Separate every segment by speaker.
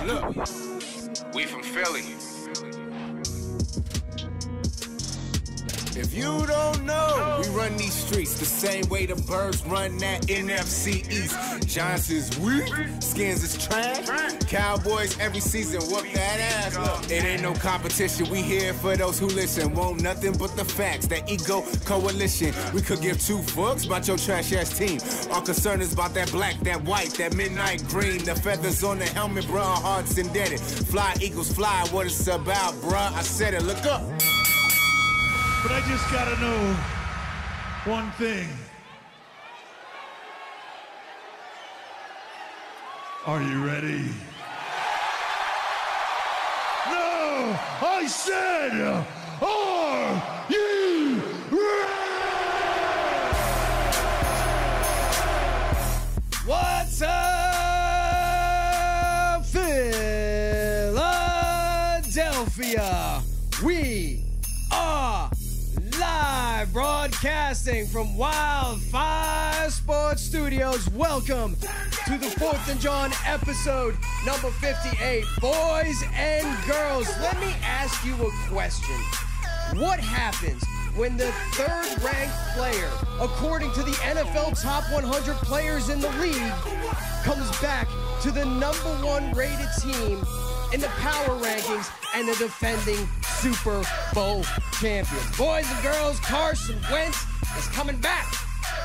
Speaker 1: Look, we from Philly. If you don't know, we run these streets the same way the birds run that NFC East. Giants is weak, Skins is trash. Cowboys every season whoop that ass. Look, it ain't no competition. We here for those who listen. Want nothing but the facts. That ego coalition. We could give two fucks about your trash ass team. Our concern is about that black, that white, that midnight green. The feathers on the helmet, bruh, our hearts indebted. Fly Eagles fly, what it's about, bruh. I said it, look up.
Speaker 2: But I just gotta know one thing. Are you ready? No! I said, are you ready?
Speaker 3: What's up, Philadelphia? We are live broadcasting from Wildfire Sports Studios. Welcome to the 4th and JAWN episode number 58. Boys and girls, let me ask you a question. What happens when the third-ranked player, according to the NFL Top 100 players in the league, comes back to the number 1 rated team in the power rankings and the defending Super Bowl champions? Boys and girls, Carson Wentz is coming back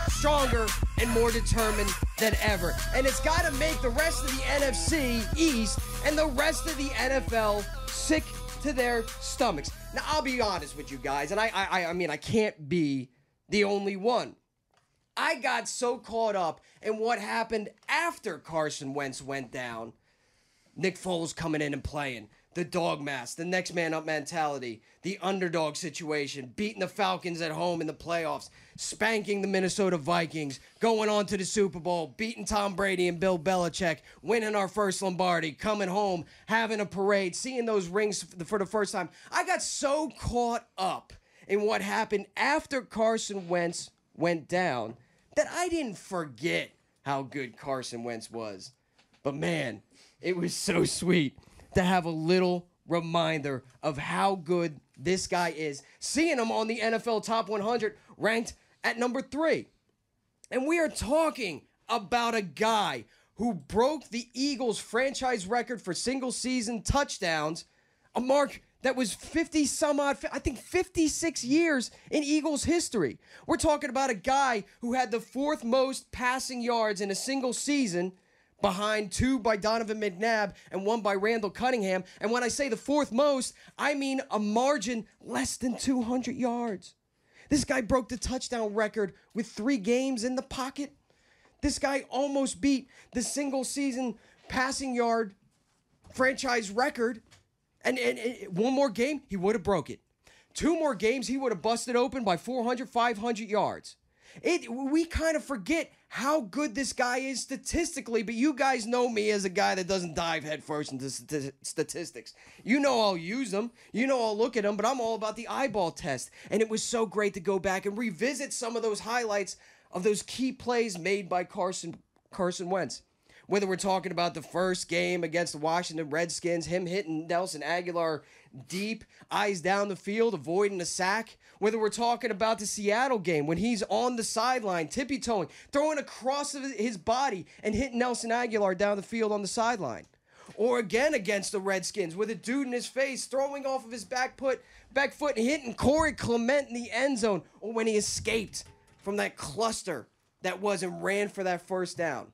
Speaker 3: stronger and more determined than ever. And it's got to make the rest of the NFC East and the rest of the NFL sick to their stomachs. Now, I'll be honest with you guys, and I mean, I can't be the only one. I got so caught up in what happened after Carson Wentz went down. Nick Foles coming in and playing, the dog mask, the next man up mentality, the underdog situation, beating the Falcons at home in the playoffs, spanking the Minnesota Vikings, going on to the Super Bowl, beating Tom Brady and Bill Belichick, winning our first Lombardi, coming home, having a parade, seeing those rings for the first time. I got so caught up in what happened after Carson Wentz went down that I didn't forget how good Carson Wentz was. But man, it was so sweet to have a little reminder of how good this guy is, seeing him on the NFL Top 100 ranked at number 3. And we are talking about a guy who broke the Eagles franchise record for single season touchdowns, a mark that was 50 some odd, I think 56 years in Eagles history. We're talking about a guy who had the 4th most passing yards in a single season, behind 2 by Donovan McNabb and 1 by Randall Cunningham. And when I say the 4th most, I mean a margin less than 200 yards. This guy broke the touchdown record with 3 games in the pocket. This guy almost beat the single season passing yard franchise record. And one more game, he would have broke it. 2 more games, he would have busted open by 400, 500 yards. We kind of forget how good this guy is statistically, but you guys know me as a guy that doesn't dive headfirst into statistics. You know I'll use them. You know I'll look at them, but I'm all about the eyeball test. And it was so great to go back and revisit some of those highlights of those key plays made by Carson Wentz. Whether we're talking about the first game against the Washington Redskins, him hitting Nelson Aguilar deep, eyes down the field, avoiding a sack. Whether we're talking about the Seattle game when he's on the sideline, tippy-toeing, throwing across his body and hitting Nelson Aguilar down the field on the sideline. Or again against the Redskins with a dude in his face throwing off of his back foot and hitting Corey Clement in the end zone. Or when he escaped from that cluster that was and ran for that first down.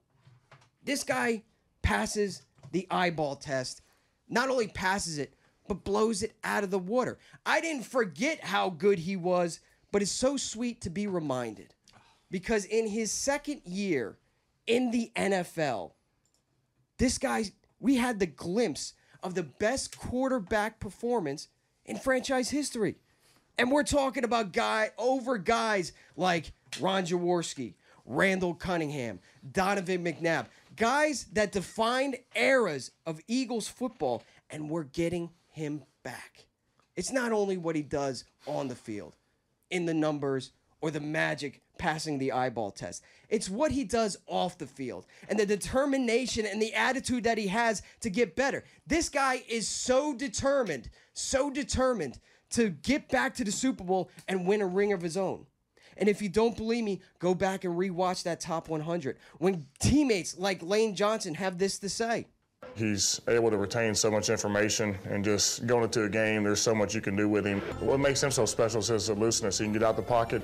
Speaker 3: This guy passes the eyeball test. Not only passes it, but blows it out of the water. I didn't forget how good he was, but it's so sweet to be reminded. Because in his 2nd year in the NFL, this guy, we had the glimpse of the best quarterback performance in franchise history. And we're talking about guys like Ron Jaworski, Randall Cunningham, Donovan McNabb. Guys that defined eras of Eagles football, and we're getting him back. It's not only what he does on the field, in the numbers, or the magic passing the eyeball test. It's what he does off the field and the determination and the attitude that he has to get better. This guy is so determined to get back to the Super Bowl and win a ring of his own. And if you don't believe me, go back and rewatch that top 100. When teammates like Lane Johnson have this to say.
Speaker 4: He's able to retain so much information, and just going into a game, there's so much you can do with him. What makes him so special is his elusiveness. He can get out the pocket,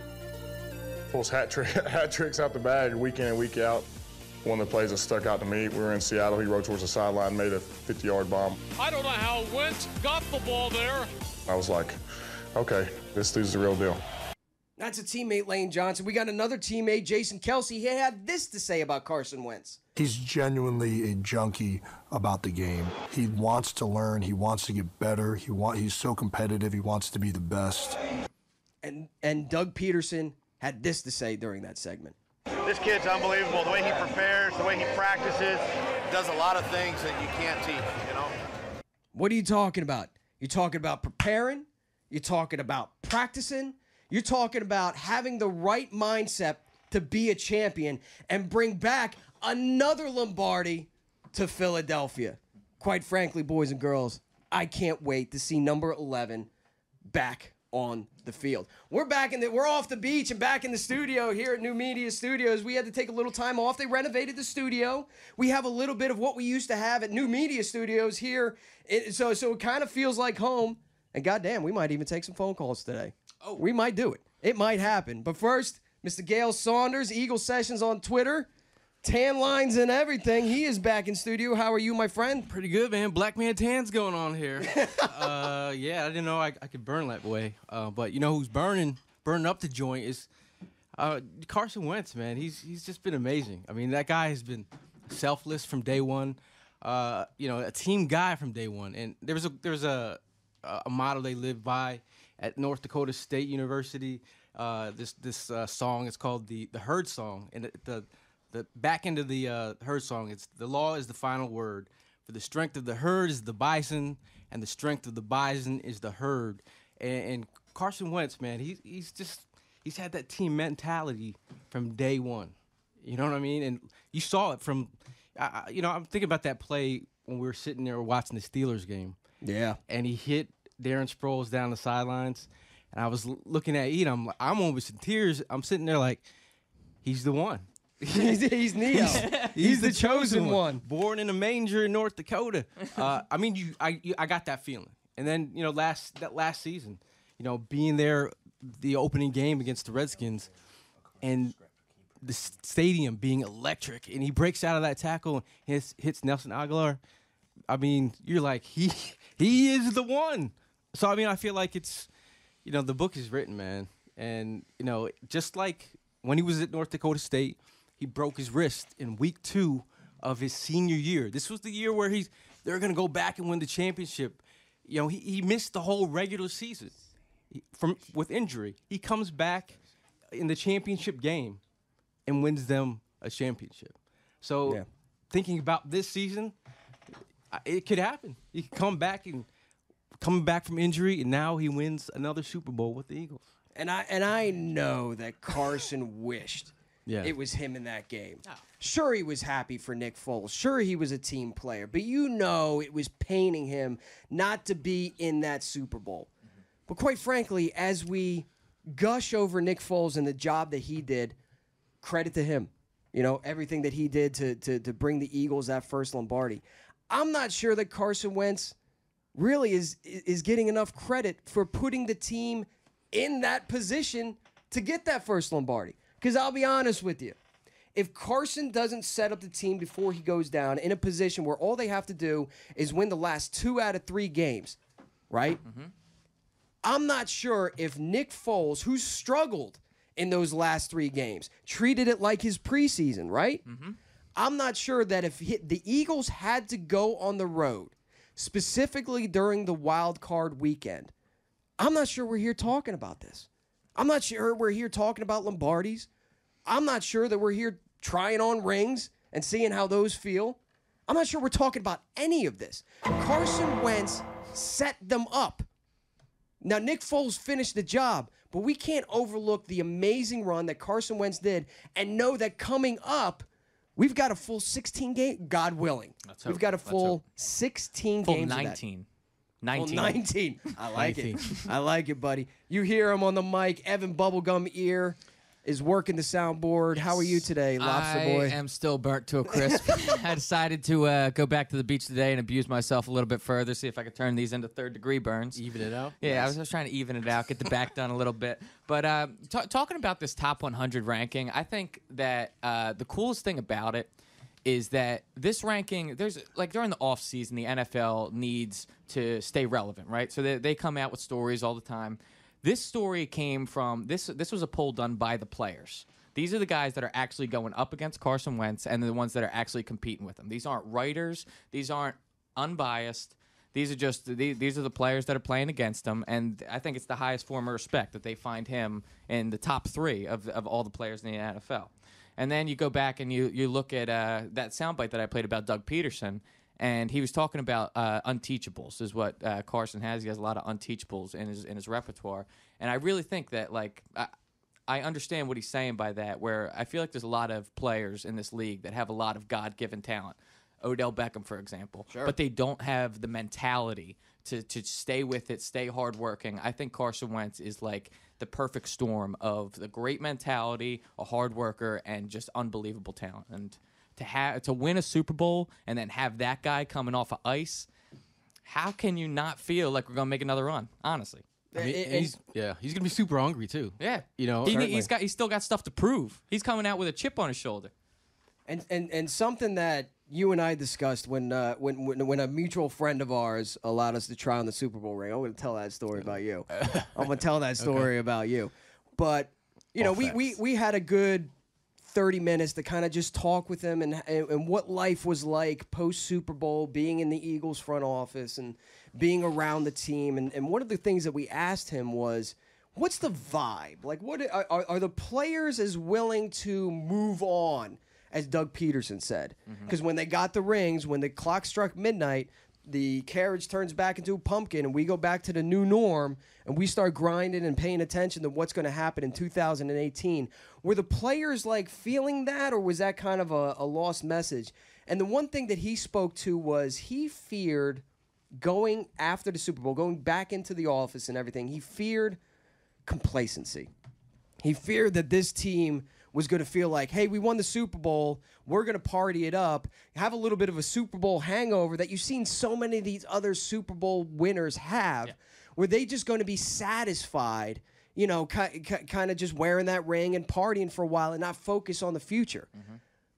Speaker 4: pulls hat tricks out the bag week in and week out. One of the plays that stuck out to me, we were in Seattle, he rode towards the sideline, made a 50-yard bomb.
Speaker 5: I don't know how Wentz got the ball there.
Speaker 4: I was like, okay, this dude's the real deal.
Speaker 3: That's a teammate, Lane Johnson. We got another teammate, Jason Kelsey. He had this to say about Carson Wentz.
Speaker 6: He's genuinely a junkie about the game. He wants to learn. He wants to get better. He's so competitive. He wants to be the best.
Speaker 3: And Doug Peterson had this to say during that segment.
Speaker 7: This kid's unbelievable. The way he prepares, the way he practices. Does a lot of things that you can't teach, you know?
Speaker 3: What are you talking about? You're talking about preparing. You're talking about practicing. You're talking about having the right mindset to be a champion and bring back another Lombardi to Philadelphia. Quite frankly, boys and girls, I can't wait to see number 11 back on the field. We're off the beach and back in the studio here at New Media Studios. We had to take a little time off. They renovated the studio. We have a little bit of what we used to have at New Media Studios here. So it kind of feels like home. And goddamn, we might even take some phone calls today. Oh, we might do it. It might happen. But first, Mr. Gale Saunders, Eagle Sessions on Twitter. Tan lines and everything. He is back in studio. How are you, my friend?
Speaker 8: Pretty good, man. Black man tan's going on here. Yeah, I didn't know I could burn that way. But you know who's burning up the joint is Carson Wentz, man. He's just been amazing. I mean, that guy has been selfless from day one. A team guy from day one. And there's a motto they live by at North Dakota State University. This song is called the Herd Song, and the back end of the herd song, it's the law is the final word. For the strength of the herd is the bison, and the strength of the bison is the herd. And Carson Wentz, man, he's had that team mentality from day one. You know what I mean? And you saw it from, I'm thinking about that play when we were sitting there watching the Steelers game.
Speaker 3: Yeah. And
Speaker 8: he hit Darren Sproles down the sidelines, and I was looking at Eden. I'm almost in tears. I'm sitting there like, he's the one.
Speaker 3: he's Neo. He's the chosen one.
Speaker 8: Born in a manger in North Dakota. I got that feeling. And then, that last season, being there, the opening game against the Redskins, and the stadium being electric, and he breaks out of that tackle and hits Nelson Aguilar. I mean, you're like, he is the one. So, I mean, I feel like it's, the book is written, man. And, just like when he was at North Dakota State, he broke his wrist in week 2 of his senior year. This was the year where they're going to go back and win the championship. He missed the whole regular season with injury. He comes back in the championship game and wins them a championship. So thinking about this season, it could happen. He could come back from injury, and now he wins another Super Bowl with the Eagles.
Speaker 3: And I know that Carson wished it was him in that game. Oh. Sure, he was happy for Nick Foles. Sure, he was a team player. But it was paining him not to be in that Super Bowl. Mm-hmm. But quite frankly, as we gush over Nick Foles and the job that he did, credit to him. Everything that he did to bring the Eagles that first Lombardi. I'm not sure that Carson Wentz really is getting enough credit for putting the team in that position to get that first Lombardi. Because I'll be honest with you, if Carson doesn't set up the team before he goes down in a position where all they have to do is win the last 2 out of 3 games, right? Mm-hmm. I'm not sure if Nick Foles, who struggled in those last 3 games, treated it like his preseason, right? Mm-hmm. I'm not sure that if the Eagles had to go on the road, specifically during the wild card weekend, I'm not sure we're here talking about this. I'm not sure we're here talking about Lombardis. I'm not sure that we're here trying on rings and seeing how those feel. I'm not sure we're talking about any of this. Carson Wentz set them up. Now, Nick Foles finished the job, but we can't overlook the amazing run that Carson Wentz did and know that coming up, we've got a full 16 game, God willing. We've got a full 16 games.
Speaker 9: 19.
Speaker 3: 19. 19. I like it. I like it, buddy. You hear him on the mic. Evan Bubblegum Ear is working the soundboard. How are you today, Lobster Boy?
Speaker 9: I am still burnt to a crisp. I decided to go back to the beach today and abuse myself a little bit further, see if I could turn these into third-degree burns.
Speaker 8: Even it out?
Speaker 9: Yeah, I was just trying to even it out, get the back done a little bit. But talking about this top 100 ranking, I think that the coolest thing about it is that this ranking, there's like during the off season, the NFL needs to stay relevant, right? So they come out with stories all the time. This story came from this was a poll done by the players. These are the guys that are actually going up against Carson Wentz and the ones that are actually competing with him. These aren't writers. These aren't unbiased. These are just these are the players that are playing against him, and I think it's the highest form of respect that they find him in the top 3 of all the players in the NFL. And then you go back and you look at that soundbite that I played about Doug Peterson, and he was talking about unteachables is what Carson has. He has a lot of unteachables in his repertoire, and I really think that I understand what he's saying by that. Where I feel like there's a lot of players in this league that have a lot of God-given talent. Odell Beckham, for example, but they don't have the mentality to stay with it, stay hardworking. I think Carson Wentz is like the perfect storm of the great mentality, a hard worker, and just unbelievable talent. And to win a Super Bowl and then have that guy coming off of ice, how can you not feel like we're gonna make another run? Honestly,
Speaker 8: I mean, he's gonna be super hungry too.
Speaker 9: Yeah,
Speaker 8: you know,
Speaker 9: he's still got stuff to prove. He's coming out with a chip on his shoulder.
Speaker 3: And something that you and I discussed when a mutual friend of ours allowed us to try on the Super Bowl ring. I'm going to tell that story about you. I'm going to tell that story about you. But you know, we had a good 30 minutes to kind of just talk with him and what life was like post Super Bowl, being in the Eagles front office and being around the team. And one of the things that we asked him was, what's the vibe? Like, what are the players as willing to move on as Doug Peterson said? Because when they got the rings, when the clock struck midnight, the carriage turns back into a pumpkin, and we go back to the new norm, and we start grinding and paying attention to what's going to happen in 2018. Were the players, like, feeling that, or was that kind of a lost message? And the one thing that he spoke to was he feared going after the Super Bowl, going back into the office and everything, he feared complacency. He feared that this team was going to feel like, hey, we won the Super Bowl, we're going to party it up, have a little bit of a Super Bowl hangover that you've seen so many of these other Super Bowl winners have, where they just going to be satisfied, you know, kind of just wearing that ring and partying for a while and not focus on the future.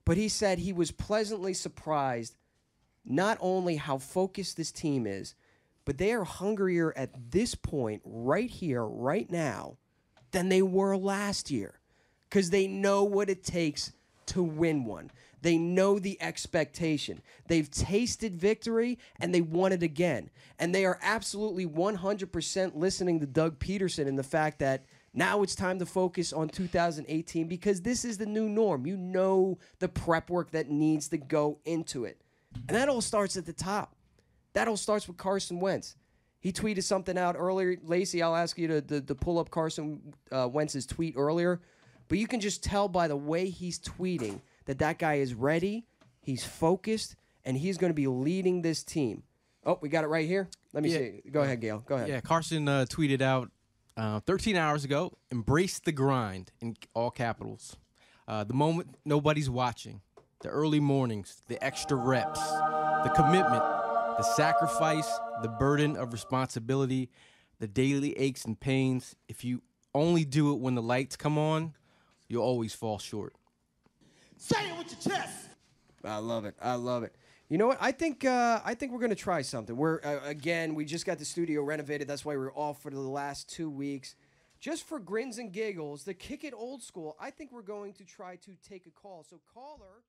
Speaker 3: But he said he was pleasantly surprised not only how focused this team is, but they are hungrier at this point, right here, right now, than they were last year. Because they know what it takes to win one. They know the expectation. They've tasted victory, and they want it again. And they are absolutely 100% listening to Doug Peterson in the fact that now it's time to focus on 2018 because this is the new norm. You know the prep work that needs to go into it. And that all starts at the top. That all starts with Carson Wentz. He tweeted something out earlier. Lacey, I'll ask you to pull up Carson Wentz's tweet earlier. But you can just tell by the way he's tweeting that guy is ready, he's focused, and he's going to be leading this team. Oh, we got it right here? Let me see. Go ahead, Gail. Go ahead.
Speaker 8: Yeah, Carson tweeted out 13 hours ago, embrace the grind in all capitals. The moment nobody's watching, the early mornings, the extra reps, the commitment, the sacrifice, the burden of responsibility, the daily aches and pains. If you only do it when the lights come on, you'll always fall short.
Speaker 2: Say it with your chest.
Speaker 3: I love it. I love it. You know what? I think we're going to try something. We're again, we just got the studio renovated. That's why we're off for the last 2 weeks. Just for grins and giggles, to kick it old school, I think we're going to try to take a call. So caller